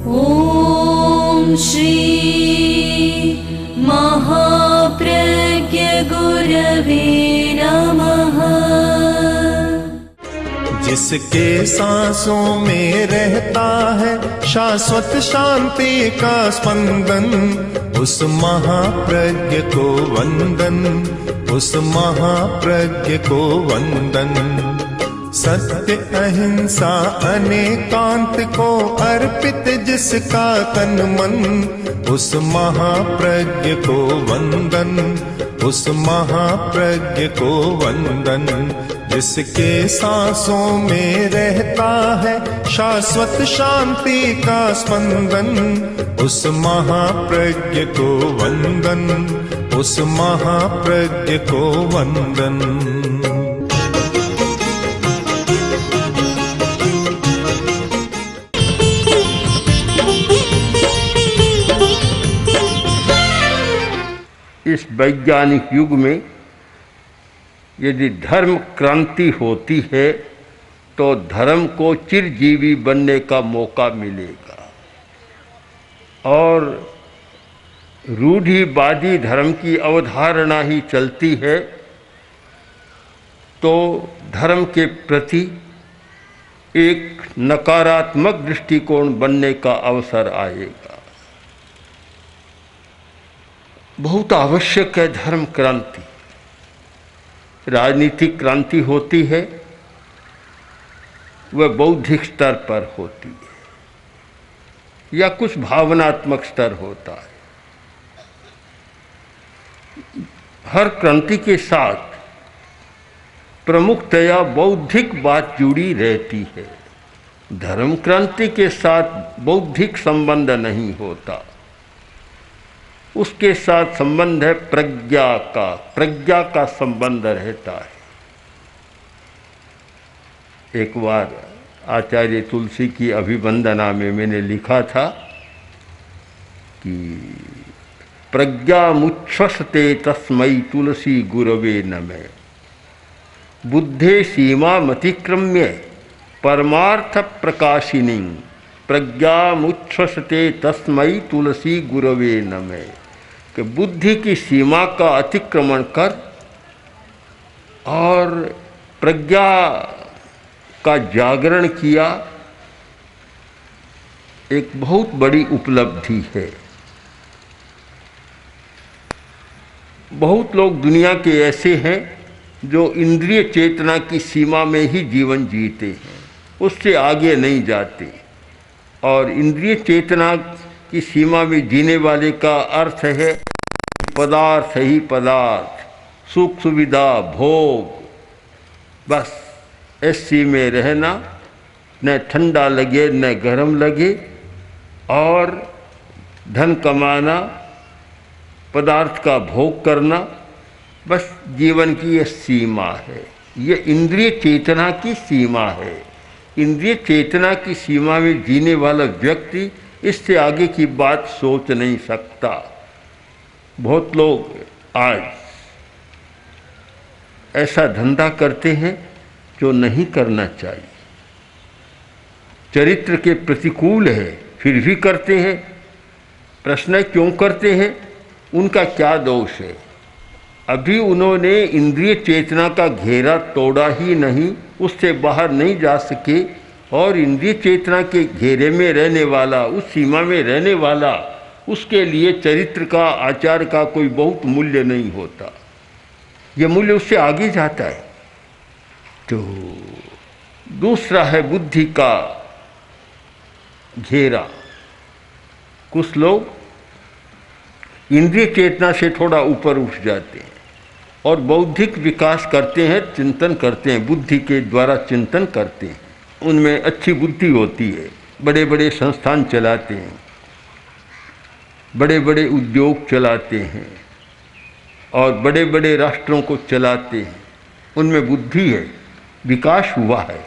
ॐ श्री महाप्रज्ञ गुरवे नमः। जिसके सांसों में रहता है शाश्वत शांति का स्पंदन, उस महाप्रज्ञ को वंदन, उस महाप्रज्ञ को वंदन। सत्य अहिंसा अनेकांत को अर्पित जिसका तन मन, उस महाप्रज्ञ को वंदन, उस महाप्रज्ञ को वंदन। जिसके सांसों में रहता है शाश्वत शांति का स्पंदन, उस महाप्रज्ञ को वंदन, उस महाप्रज्ञ को वंदन। इस वैज्ञानिक युग में यदि धर्म क्रांति होती है तो धर्म को चिरजीवी बनने का मौका मिलेगा, और रूढ़िवादी धर्म की अवधारणा ही चलती है तो धर्म के प्रति एक नकारात्मक दृष्टिकोण बनने का अवसर आएगा। बहुत आवश्यक है धर्म क्रांति। राजनीतिक क्रांति होती है वह बौद्धिक स्तर पर होती है या कुछ भावनात्मक स्तर होता है। हर क्रांति के साथ प्रमुखतया बौद्धिक बात जुड़ी रहती है। धर्म क्रांति के साथ बौद्धिक संबंध नहीं होता, उसके साथ संबंध है प्रज्ञा का संबंध रहता है। एक बार आचार्य तुलसी की अभिवंदना में मैंने लिखा था कि प्रज्ञामुच्छ्वसते तस्मै तुलसी गुरवे नमः, बुद्धे सीमामतिक्रम्य परमार्थ प्रकाशिनी प्रज्ञामुच्छ्वसते तस्मै तुलसी गुरवे नमः। कि बुद्धि की सीमा का अतिक्रमण कर और प्रज्ञा का जागरण किया, एक बहुत बड़ी उपलब्धि है। बहुत लोग दुनिया के ऐसे हैं जो इंद्रिय चेतना की सीमा में ही जीवन जीते हैं, उससे आगे नहीं जाते। और इंद्रिय चेतना की सीमा में जीने वाले का अर्थ है पदार्थ ही पदार्थ, सुख सुविधा भोग, बस ऐसी में रहना, न ठंडा लगे न गर्म लगे, और धन कमाना, पदार्थ का भोग करना, बस जीवन की यह सीमा है। ये इंद्रिय चेतना की सीमा है। इंद्रिय चेतना की सीमा में जीने वाला व्यक्ति इससे आगे की बात सोच नहीं सकता। बहुत लोग आज ऐसा धंधा करते हैं जो नहीं करना चाहिए, चरित्र के प्रतिकूल है, फिर भी करते हैं। प्रश्न है क्यों करते हैं, उनका क्या दोष है? अभी उन्होंने इंद्रिय चेतना का घेरा तोड़ा ही नहीं, उससे बाहर नहीं जा सके, और इंद्रिय चेतना के घेरे में रहने वाला, उस सीमा में रहने वाला, उसके लिए चरित्र का, आचार का कोई बहुत मूल्य नहीं होता। ये मूल्य उससे आगे जाता है। तो दूसरा है बुद्धि का घेरा। कुछ लोग इंद्रिय चेतना से थोड़ा ऊपर उठ जाते हैं और बौद्धिक विकास करते हैं, चिंतन करते हैं, बुद्धि के द्वारा चिंतन करते हैं। उनमें अच्छी बुद्धि होती है, बड़े बड़े संस्थान चलाते हैं, बड़े बड़े उद्योग चलाते हैं और बड़े बड़े राष्ट्रों को चलाते हैं। उनमें बुद्धि है, विकास हुआ है,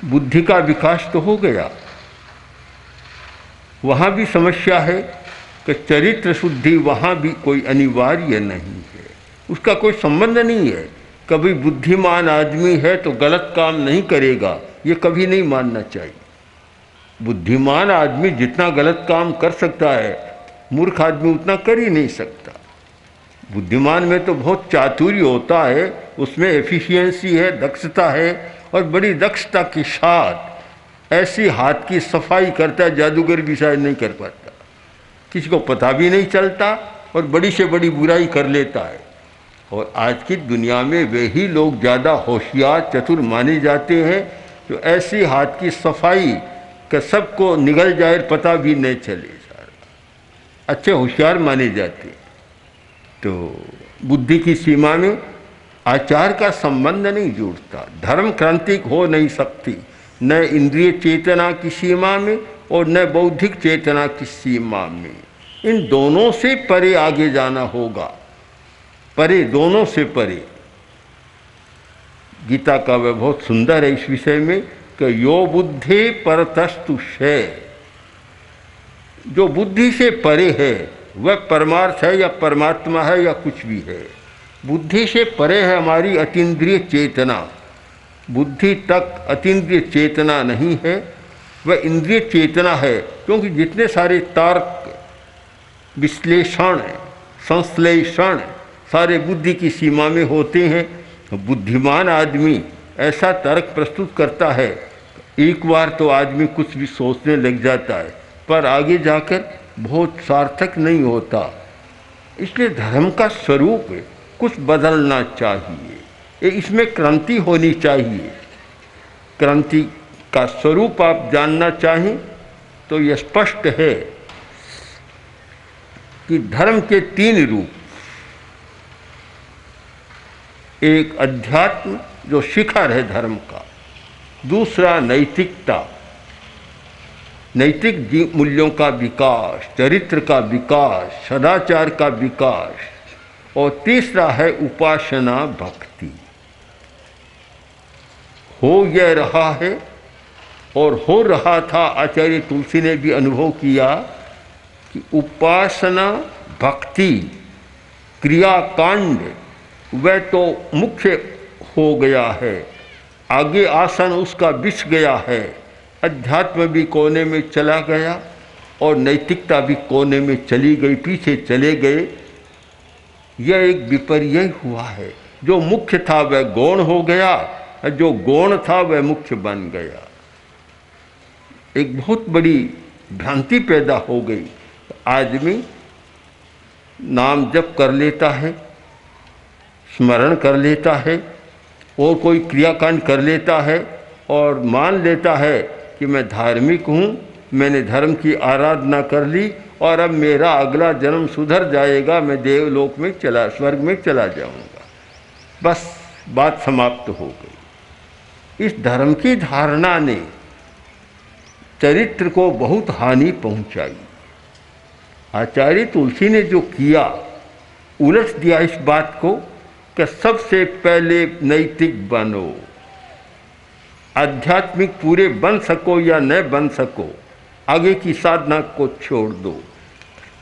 बुद्धि का विकास तो हो गया। वहाँ भी समस्या है कि चरित्र शुद्धि वहाँ भी कोई अनिवार्य नहीं है, उसका कोई संबंध नहीं है। कभी बुद्धिमान आदमी है तो गलत काम नहीं करेगा, ये कभी नहीं मानना चाहिए। बुद्धिमान आदमी जितना गलत काम कर सकता है, मूर्ख आदमी उतना कर ही नहीं सकता। बुद्धिमान में तो बहुत चातुर्य होता है, उसमें एफिशिएंसी है, दक्षता है, और बड़ी दक्षता के साथ ऐसी हाथ की सफाई करता है, जादूगर भी शायद नहीं कर पाता, किसी को पता भी नहीं चलता, और बड़ी से बड़ी बुराई कर लेता है। और आज की दुनिया में वही लोग ज़्यादा होशियार चतुर माने जाते हैं जो ऐसी हाथ की सफाई कि सबको निगल जाए, पता भी नहीं चले, अच्छे होशियार माने जाते हैं। तो बुद्धि की सीमा में आचार का संबंध नहीं जुड़ता, धर्म क्रांति हो नहीं सकती, न इंद्रिय चेतना की सीमा में और न बौद्धिक चेतना की सीमा में। इन दोनों से परे आगे जाना होगा, परे, दोनों से परे। गीता का वह बहुत सुंदर है इस विषय में कि यो बुद्धि परतस्तु शय, जो बुद्धि से परे है वह परमार्थ है या परमात्मा है या कुछ भी है। बुद्धि से परे है हमारी अतीन्द्रिय चेतना, बुद्धि तक अतीन्द्रिय चेतना नहीं है, वह इंद्रिय चेतना है। क्योंकि जितने सारे तर्क, विश्लेषण, संश्लेषण सारे बुद्धि की सीमा में होते हैं। बुद्धिमान आदमी ऐसा तर्क प्रस्तुत करता है, एक बार तो आदमी कुछ भी सोचने लग जाता है, पर आगे जाकर बहुत सार्थक नहीं होता। इसलिए धर्म का स्वरूप कुछ बदलना चाहिए, इसमें क्रांति होनी चाहिए। क्रांति का स्वरूप आप जानना चाहें तो यह स्पष्ट है कि धर्म के 3 रूप, एक अध्यात्म जो शिखर है धर्म का, दूसरा नैतिकता, नैतिक मूल्यों का विकास, चरित्र का विकास, सदाचार का विकास, और तीसरा है उपासना भक्ति। हो यह रहा है और हो रहा था। आचार्य तुलसी ने भी अनुभव किया कि उपासना भक्ति क्रियाकांड वह तो मुख्य हो गया है, आगे आसन उसका बिछ गया है, अध्यात्म भी कोने में चला गया और नैतिकता भी कोने में चली गई, पीछे चले गए। यह एक विपर्य हुआ है, जो मुख्य था वह गौण हो गया, जो गौण था वह मुख्य बन गया। एक बहुत बड़ी भ्रांति पैदा हो गई। आदमी नाम जप कर लेता है, स्मरण कर लेता है, और कोई क्रियाकांड कर लेता है और मान लेता है कि मैं धार्मिक हूँ, मैंने धर्म की आराधना कर ली और अब मेरा अगला जन्म सुधर जाएगा, मैं देवलोक में स्वर्ग में चला जाऊँगा। बस बात समाप्त हो गई। इस धर्म की धारणा ने चरित्र को बहुत हानि पहुँचाई। आचार्य तुलसी ने जो किया, उलट दिया इस बात को कि सबसे पहले नैतिक बनो, आध्यात्मिक पूरे बन सको या न बन सको, आगे की साधना को छोड़ दो।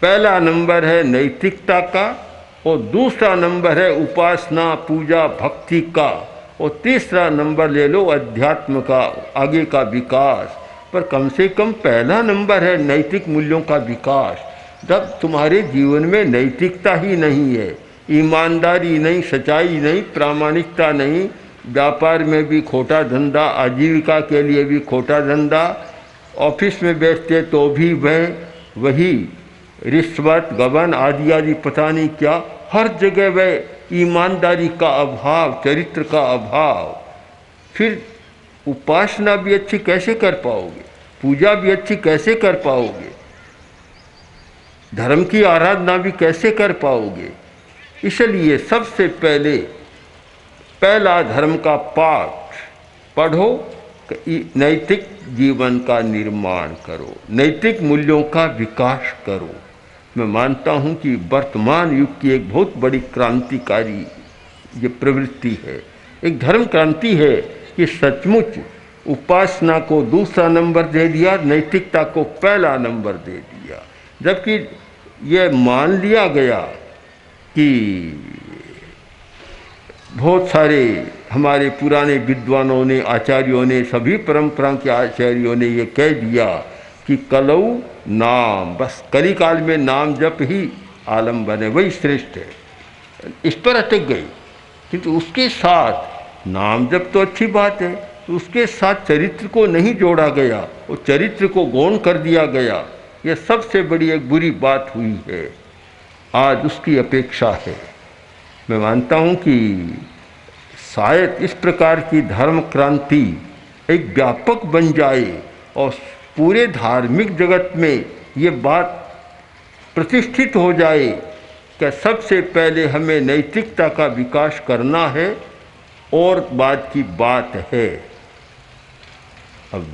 पहला नंबर है नैतिकता का और दूसरा नंबर है उपासना पूजा भक्ति का और तीसरा नंबर ले लो अध्यात्म का, आगे का विकास। पर कम से कम पहला नंबर है नैतिक मूल्यों का विकास। जब तुम्हारे जीवन में नैतिकता ही नहीं है, ईमानदारी नहीं, सच्चाई नहीं, प्रामाणिकता नहीं, व्यापार में भी खोटा धंधा, आजीविका के लिए भी खोटा धंधा, ऑफिस में बैठते तो भी वही रिश्वत गबन आदि आदि पता नहीं क्या, हर जगह वह ईमानदारी का अभाव, चरित्र का अभाव। फिर उपासना भी अच्छी कैसे कर पाओगे, पूजा भी अच्छी कैसे कर पाओगे, धर्म की आराधना भी कैसे कर पाओगे। इसलिए सबसे पहला धर्म का पाठ पढ़ो, नैतिक जीवन का निर्माण करो, नैतिक मूल्यों का विकास करो। मैं मानता हूँ कि वर्तमान युग की एक बहुत बड़ी क्रांतिकारी ये प्रवृत्ति है, एक धर्म क्रांति है कि सचमुच उपासना को दूसरा नंबर दे दिया, नैतिकता को पहला नंबर दे दिया। जबकि यह मान लिया गया कि बहुत सारे हमारे पुराने विद्वानों ने, आचार्यों ने, सभी परंपरा के आचार्यों ने ये कह दिया कि कलऊ नाम, बस कली काल में नाम जप ही आलम बने, वही श्रेष्ठ है। इस पर अटक गई। किंतु उसके साथ नाम जप तो अच्छी बात है, उसके साथ चरित्र को नहीं जोड़ा गया, वो चरित्र को गौण कर दिया गया। यह सबसे बड़ी एक बुरी बात हुई है। आज उसकी अपेक्षा है। मैं मानता हूँ कि शायद इस प्रकार की धर्म क्रांति एक व्यापक बन जाए और पूरे धार्मिक जगत में ये बात प्रतिष्ठित हो जाए कि सबसे पहले हमें नैतिकता का विकास करना है और बाद की बात है। अब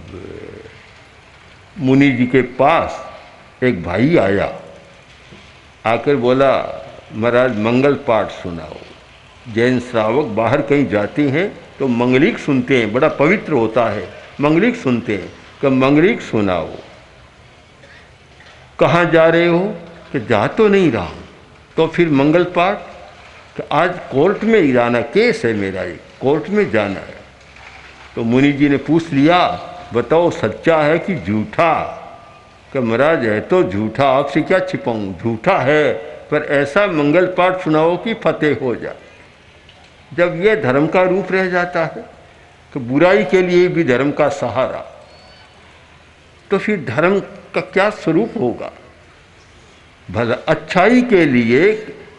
मुनि जी के पास एक भाई आया, आकर बोला महाराज मंगल पाठ सुनाओ। जैन श्रावक बाहर कहीं जाते हैं तो मंगलिक सुनते हैं, बड़ा पवित्र होता है, मंगलिक सुनते हैं कि मंगलिक सुनाओ। कहाँ जा रहे हो? कि जा तो नहीं रहा हूँ। तो फिर मंगल पाठ? कि आज कोर्ट में ही जाना, केस है मेरा, एक कोर्ट में जाना है। तो मुनि जी ने पूछ लिया, बताओ सच्चा है कि झूठा? कि महाराज है तो झूठा, आपसे क्या छिपाऊं, झूठा है, पर ऐसा मंगल पाठ सुनाओ कि फतेह हो जाए। जब यह धर्म का रूप रह जाता है तो बुराई के लिए भी धर्म का सहारा, तो फिर धर्म का क्या स्वरूप होगा? भला अच्छाई के लिए,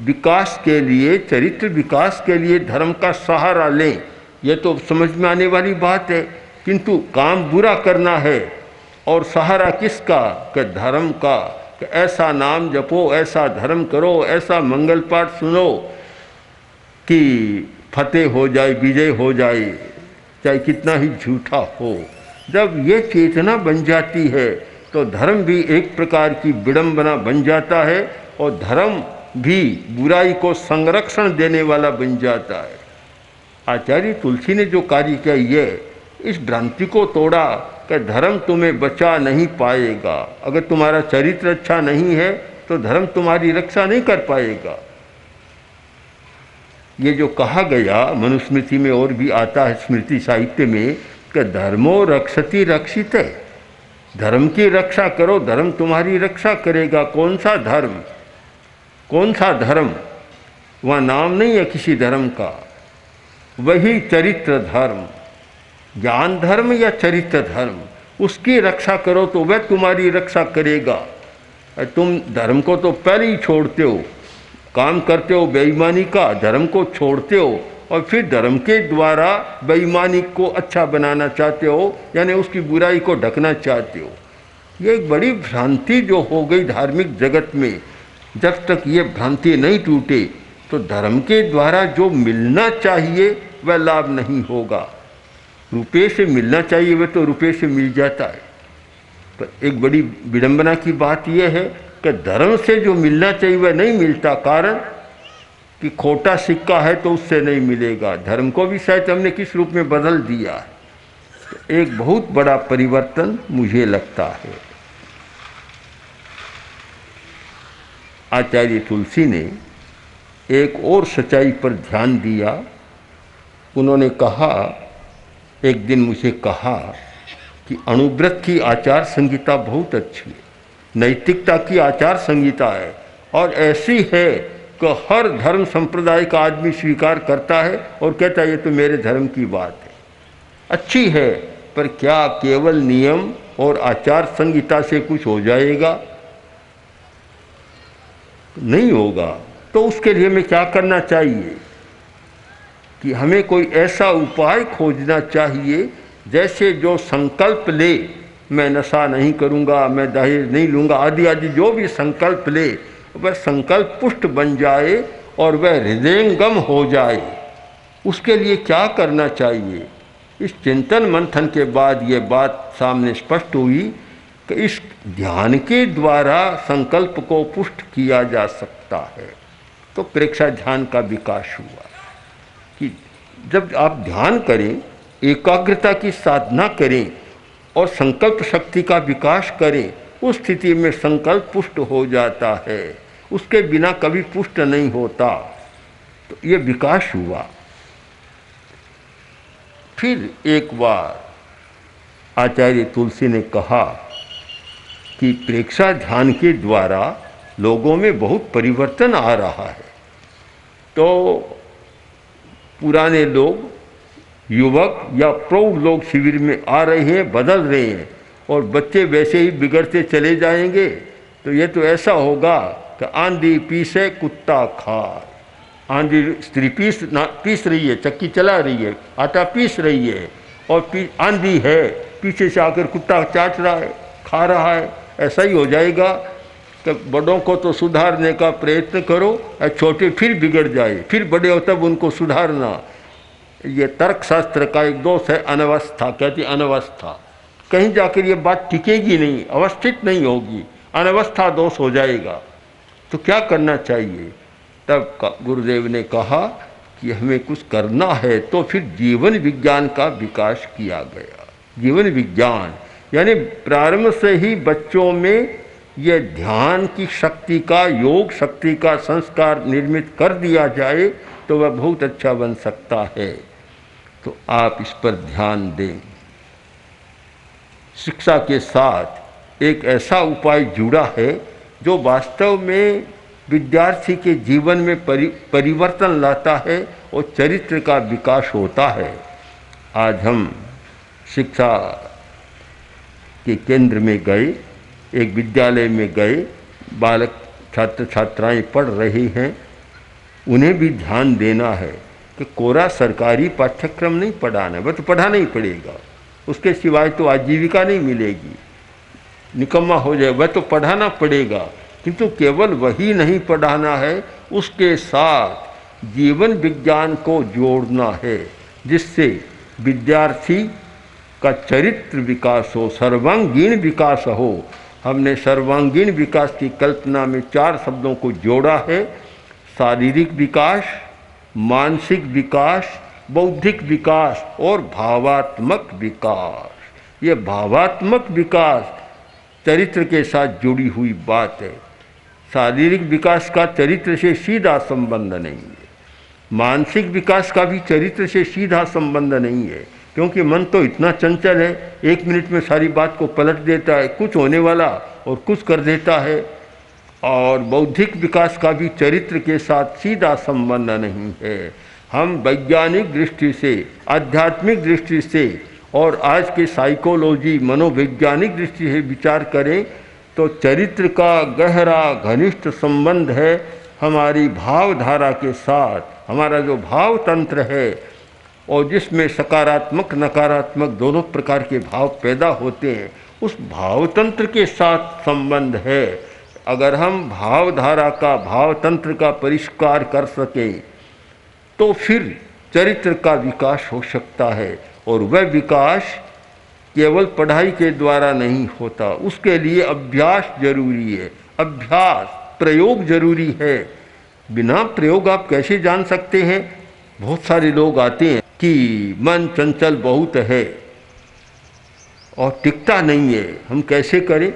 विकास के लिए, चरित्र विकास के लिए धर्म का सहारा लें, यह तो समझ में आने वाली बात है। किंतु काम बुरा करना है और सहारा किसका? कि धर्म का, कि ऐसा नाम जपो, ऐसा धर्म करो, ऐसा मंगल पाठ सुनो कि फतेह हो जाए, विजय हो जाए, चाहे कितना ही झूठा हो। जब ये चेतना बन जाती है तो धर्म भी एक प्रकार की विडंबना बन जाता है और धर्म भी बुराई को संरक्षण देने वाला बन जाता है। आचार्य तुलसी ने जो कार्य किया, ये इस भ्रांति को तोड़ा कि धर्म तुम्हें बचा नहीं पाएगा। अगर तुम्हारा चरित्र अच्छा नहीं है तो धर्म तुम्हारी रक्षा नहीं कर पाएगा। ये जो कहा गया मनुस्मृति में और भी आता है, स्मृति साहित्य में, कि धर्मो रक्षति रक्षित है, धर्म की रक्षा करो, धर्म तुम्हारी रक्षा करेगा। कौन सा धर्म? कौन सा धर्म? वहाँ नाम नहीं है किसी धर्म का, वही चरित्र धर्म, ज्ञान धर्म या चरित्र धर्म, उसकी रक्षा करो तो वह तुम्हारी रक्षा करेगा। तुम धर्म को तो पहले ही छोड़ते हो, काम करते हो बेईमानी का, धर्म को छोड़ते हो और फिर धर्म के द्वारा बेईमानी को अच्छा बनाना चाहते हो, यानी उसकी बुराई को ढकना चाहते हो। ये एक बड़ी भ्रांति जो हो गई धार्मिक जगत में। जब तक ये भ्रांति नहीं टूटे तो धर्म के द्वारा जो मिलना चाहिए वह लाभ नहीं होगा। रुपये से मिलना चाहिए वह तो रुपये से मिल जाता है, पर एक बड़ी विडंबना की बात यह है कि धर्म से जो मिलना चाहिए वह नहीं मिलता। कारण कि खोटा सिक्का है तो उससे नहीं मिलेगा। धर्म को भी शायद हमने किस रूप में बदल दिया है। तो एक बहुत बड़ा परिवर्तन मुझे लगता है। आचार्य तुलसी ने एक और सच्चाई पर ध्यान दिया। उन्होंने कहा, एक दिन मुझे कहा कि अणुव्रत की आचार संहिता बहुत अच्छी है, नैतिकता की आचार संहिता है और ऐसी है कि हर धर्म संप्रदाय का आदमी स्वीकार करता है और कहता है ये तो मेरे धर्म की बात है, अच्छी है। पर क्या केवल नियम और आचार संहिता से कुछ हो जाएगा? नहीं होगा। तो उसके लिए हमें क्या करना चाहिए कि हमें कोई ऐसा उपाय खोजना चाहिए, जैसे जो संकल्प ले, मैं नशा नहीं करूँगा, मैं दहेज नहीं लूँगा, आदि आदि जो भी संकल्प ले वह संकल्प पुष्ट बन जाए और वह हृदयंगम हो जाए। उसके लिए क्या करना चाहिए? इस चिंतन मंथन के बाद ये बात सामने स्पष्ट हुई कि इस ध्यान के द्वारा संकल्प को पुष्ट किया जा सकता है। तो प्रेक्षा ध्यान का विकास हुआ कि जब आप ध्यान करें, एकाग्रता की साधना करें और संकल्प शक्ति का विकास करें, उस स्थिति में संकल्प पुष्ट हो जाता है, उसके बिना कभी पुष्ट नहीं होता। तो ये विकास हुआ। फिर एक बार आचार्य तुलसी ने कहा कि प्रेक्षा ध्यान के द्वारा लोगों में बहुत परिवर्तन आ रहा है। तो पुराने लोग, युवक या प्रौढ़ लोग शिविर में आ रहे हैं, बदल रहे हैं, और बच्चे वैसे ही बिगड़ते चले जाएंगे। तो ये तो ऐसा होगा कि आंधी पीसे कुत्ता खाए। आंधी स्त्री पीस रही है, चक्की चला रही है, आटा पीस रही है, और आंधी है, पीछे से आकर कुत्ता चाट रहा है, खा रहा है। ऐसा ही हो जाएगा कि बड़ों को तो सुधारने का प्रयत्न करो, और छोटे फिर बिगड़ जाए, फिर बड़े हो तब उनको सुधारना। ये तर्कशास्त्र का एक दोष है, अनवस्था। कहती अनवस्था, कहीं जाकर ये बात टिकेगी नहीं, अवस्थित नहीं होगी, अनवस्था दोष हो जाएगा। तो क्या करना चाहिए? तब गुरुदेव ने कहा कि हमें कुछ करना है। तो फिर जीवन विज्ञान का विकास किया गया। जीवन विज्ञान यानी प्रारंभ से ही बच्चों में ये ध्यान की शक्ति का, योग शक्ति का संस्कार निर्मित कर दिया जाए तो वह बहुत अच्छा बन सकता है। तो आप इस पर ध्यान दें। शिक्षा के साथ एक ऐसा उपाय जुड़ा है जो वास्तव में विद्यार्थी के जीवन में परिवर्तन लाता है और चरित्र का विकास होता है। आज हम शिक्षा के केंद्र में गए, एक विद्यालय में गए, बालक छात्र छात्राएं पढ़ रही हैं। उन्हें भी ध्यान देना है कि कोरा सरकारी पाठ्यक्रम नहीं पढ़ाना है, वह तो पढ़ाना ही पड़ेगा, उसके सिवाय तो आजीविका नहीं मिलेगी, निकम्मा हो जाए, वह तो पढ़ाना पड़ेगा। किंतु केवल वही नहीं पढ़ाना है, उसके साथ जीवन विज्ञान को जोड़ना है, जिससे विद्यार्थी का चरित्र विकास हो, सर्वांगीण विकास हो। हमने सर्वांगीण विकास की कल्पना में 4 शब्दों को जोड़ा है: शारीरिक विकास, मानसिक विकास, बौद्धिक विकास और भावात्मक विकास। ये भावात्मक विकास चरित्र के साथ जुड़ी हुई बात है। शारीरिक विकास का चरित्र से सीधा संबंध नहीं है, मानसिक विकास का भी चरित्र से सीधा संबंध नहीं है, क्योंकि मन तो इतना चंचल है, 1 मिनट में सारी बात को पलट देता है, कुछ होने वाला और कुछ कर देता है। और बौद्धिक विकास का भी चरित्र के साथ सीधा संबंध नहीं है। हम वैज्ञानिक दृष्टि से, आध्यात्मिक दृष्टि से और आज के साइकोलॉजी, मनोवैज्ञानिक दृष्टि से विचार करें तो चरित्र का गहरा घनिष्ठ संबंध है हमारी भावधारा के साथ। हमारा जो भाव तंत्र है और जिसमें सकारात्मक नकारात्मक दोनों प्रकार के भाव पैदा होते हैं, उस भाव तंत्र के साथ संबंध है। अगर हम भावधारा का, भाव तंत्र का परिष्कार कर सकें तो फिर चरित्र का विकास हो सकता है। और वह विकास केवल पढ़ाई के द्वारा नहीं होता, उसके लिए अभ्यास जरूरी है, अभ्यास, प्रयोग जरूरी है। बिना प्रयोग आप कैसे जान सकते हैं? बहुत सारे लोग आते हैं कि मन चंचल बहुत है और टिकता नहीं है, हम कैसे करें?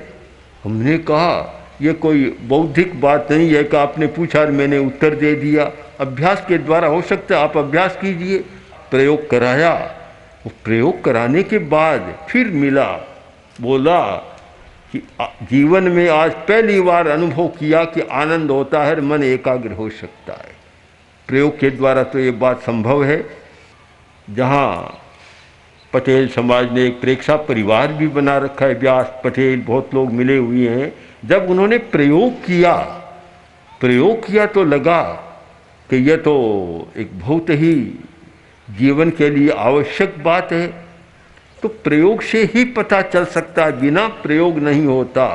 हमने कहा ये कोई बौद्धिक बात नहीं है कि आपने पूछा और मैंने उत्तर दे दिया। अभ्यास के द्वारा हो सकता है, आप अभ्यास कीजिए। प्रयोग कराया, वो प्रयोग कराने के बाद फिर मिला, बोला कि जीवन में आज पहली बार अनुभव किया कि आनंद होता है, मन एकाग्र हो सकता है। प्रयोग के द्वारा तो ये बात संभव है। जहाँ पटेल समाज ने एक प्रेक्षा परिवार भी बना रखा है, व्यास पटेल बहुत लोग मिले हुए हैं। जब उन्होंने प्रयोग किया तो लगा कि यह तो एक बहुत ही जीवन के लिए आवश्यक बात है। तो प्रयोग से ही पता चल सकता है, बिना प्रयोग नहीं होता।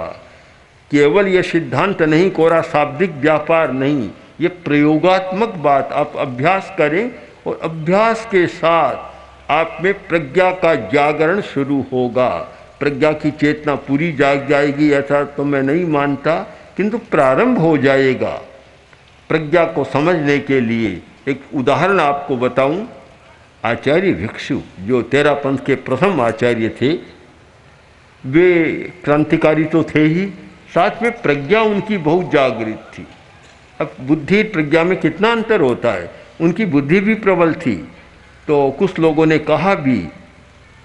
केवल ये सिद्धांत नहीं, कोरा शाब्दिक व्यापार नहीं, ये प्रयोगात्मक बात। आप अभ्यास करें और अभ्यास के साथ आप में प्रज्ञा का जागरण शुरू होगा। प्रज्ञा की चेतना पूरी जाग जाएगी ऐसा तो मैं नहीं मानता, किंतु प्रारंभ हो जाएगा। प्रज्ञा को समझने के लिए एक उदाहरण आपको बताऊं। आचार्य भिक्षु जो तेरा पंथ के प्रथम आचार्य थे, वे क्रांतिकारी तो थे ही, साथ में प्रज्ञा उनकी बहुत जागृत थी। अब बुद्धि प्रज्ञा में कितना अंतर होता है। उनकी बुद्धि भी प्रबल थी, तो कुछ लोगों ने कहा भी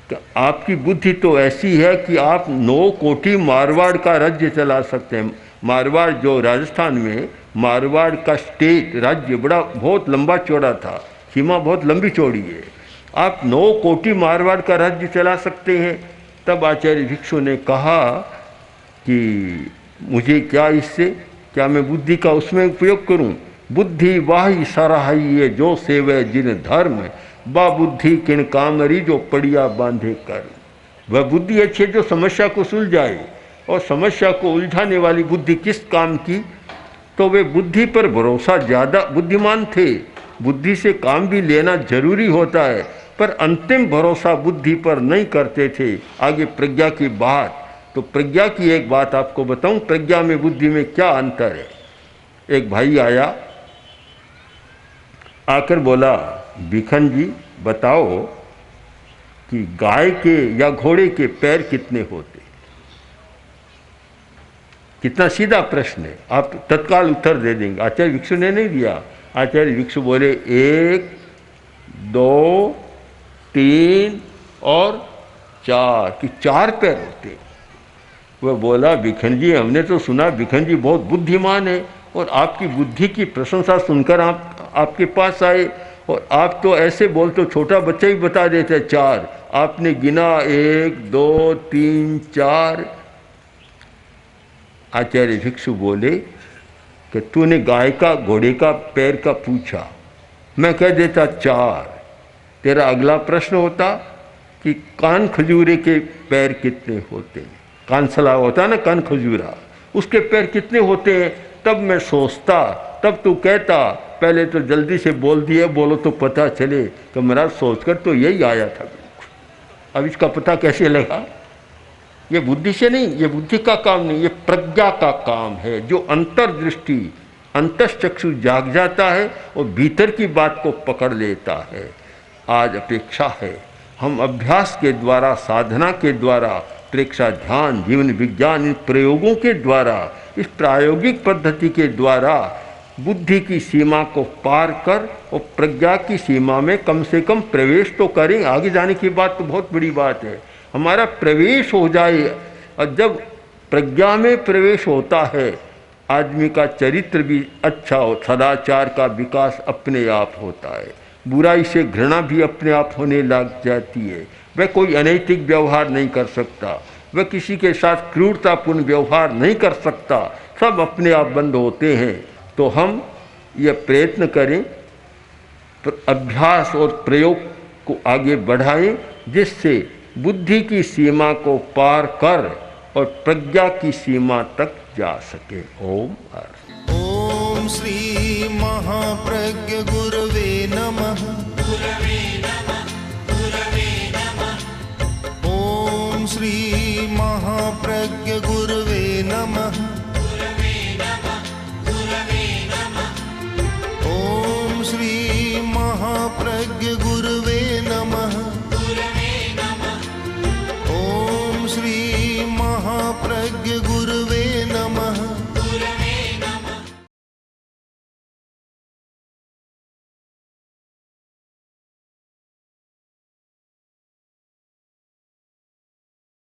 कि आपकी बुद्धि तो ऐसी है कि आप 9 कोटि मारवाड़ का राज्य चला सकते हैं। मारवाड़ जो राजस्थान में, मारवाड़ का स्टेट राज्य बड़ा बहुत लंबा चौड़ा था, सीमा बहुत लंबी चौड़ी है, आप 9 कोटि मारवाड़ का राज्य चला सकते हैं। तब आचार्य भिक्षु ने कहा कि मुझे क्या इससे, क्या मैं बुद्धि का उसमें उपयोग करूं? बुद्धि वाही सराही जो सेवे जिन धर्म, बा बुद्धि किन कामरी जो पड़िया बांधे कर। वह बुद्धि अच्छी जो समस्या को सुलझाए, और समस्या को उलझाने वाली बुद्धि किस काम की? तो वे बुद्धि पर भरोसा ज़्यादा बुद्धिमान थे। बुद्धि से काम भी लेना जरूरी होता है, पर अंतिम भरोसा बुद्धि पर नहीं करते थे। आगे प्रज्ञा की बात, तो प्रज्ञा की एक बात आपको बताऊं, प्रज्ञा में बुद्धि में क्या अंतर है। एक भाई आया, आकर बोला, भिखन जी बताओ कि गाय के या घोड़े के पैर कितने होते? कितना सीधा प्रश्न है, आप तत्काल उत्तर दे देंगे। आचार्य भिक्षु ने नहीं दिया। आचार्य भिक्षु बोले 1, 2, 3 और 4 कि 4 पैर होते। वह बोला, भिखन जी हमने तो सुना भिखन जी बहुत बुद्धिमान है, और आपकी बुद्धि की प्रशंसा सुनकर आपके पास आए, और आप तो ऐसे बोलते, छोटा बच्चा ही बता देते 4। आपने गिना 1, 2, 3, 4। आचार्य भिक्षु बोले कि तूने गाय का घोड़े का पैर का पूछा, मैं कह देता 4। तेरा अगला प्रश्न होता कि कान खजूरे के पैर कितने होते हैं? कानसला होता ना, कान खजूरा, उसके पैर कितने होते हैं? तब मैं सोचता, तब तू कहता पहले तो जल्दी से बोल दिया, बोलो तो पता चले। तो मेरा सोचकर तो यही आया था, अब इसका पता कैसे लगा? ये बुद्धि से नहीं, ये बुद्धि का काम नहीं, ये प्रज्ञा का काम है, जो अंतर्दृष्टि अंतश्चक्षु जाग जाता है और भीतर की बात को पकड़ लेता है। आज अपेक्षा है हम अभ्यास के द्वारा, साधना के द्वारा, प्रेक्षा, ध्यान, जीवन विज्ञान, इन प्रयोगों के द्वारा, इस प्रायोगिक पद्धति के द्वारा बुद्धि की सीमा को पार कर और प्रज्ञा की सीमा में कम से कम प्रवेश तो करें। आगे जाने की बात तो बहुत बड़ी बात है, हमारा प्रवेश हो जाए। और जब प्रज्ञा में प्रवेश होता है, आदमी का चरित्र भी अच्छा हो, सदाचार का विकास अपने आप होता है, बुराई से घृणा भी अपने आप होने लग जाती है। वह कोई अनैतिक व्यवहार नहीं कर सकता, वह किसी के साथ क्रूरतापूर्ण व्यवहार नहीं कर सकता, सब अपने आप बंद होते हैं। तो हम ये प्रयत्न करें, अभ्यास और प्रयोग को आगे बढ़ाएं, जिससे बुद्धि की सीमा को पार कर और प्रज्ञा की सीमा तक जा सके। ओम हर। ओम श्री महाप्रज्ञ गुरवे नमः। ओम श्री महाप्रज्ञ गुरवे नमः। ओम श्री महाप्रज्ञ गुरवे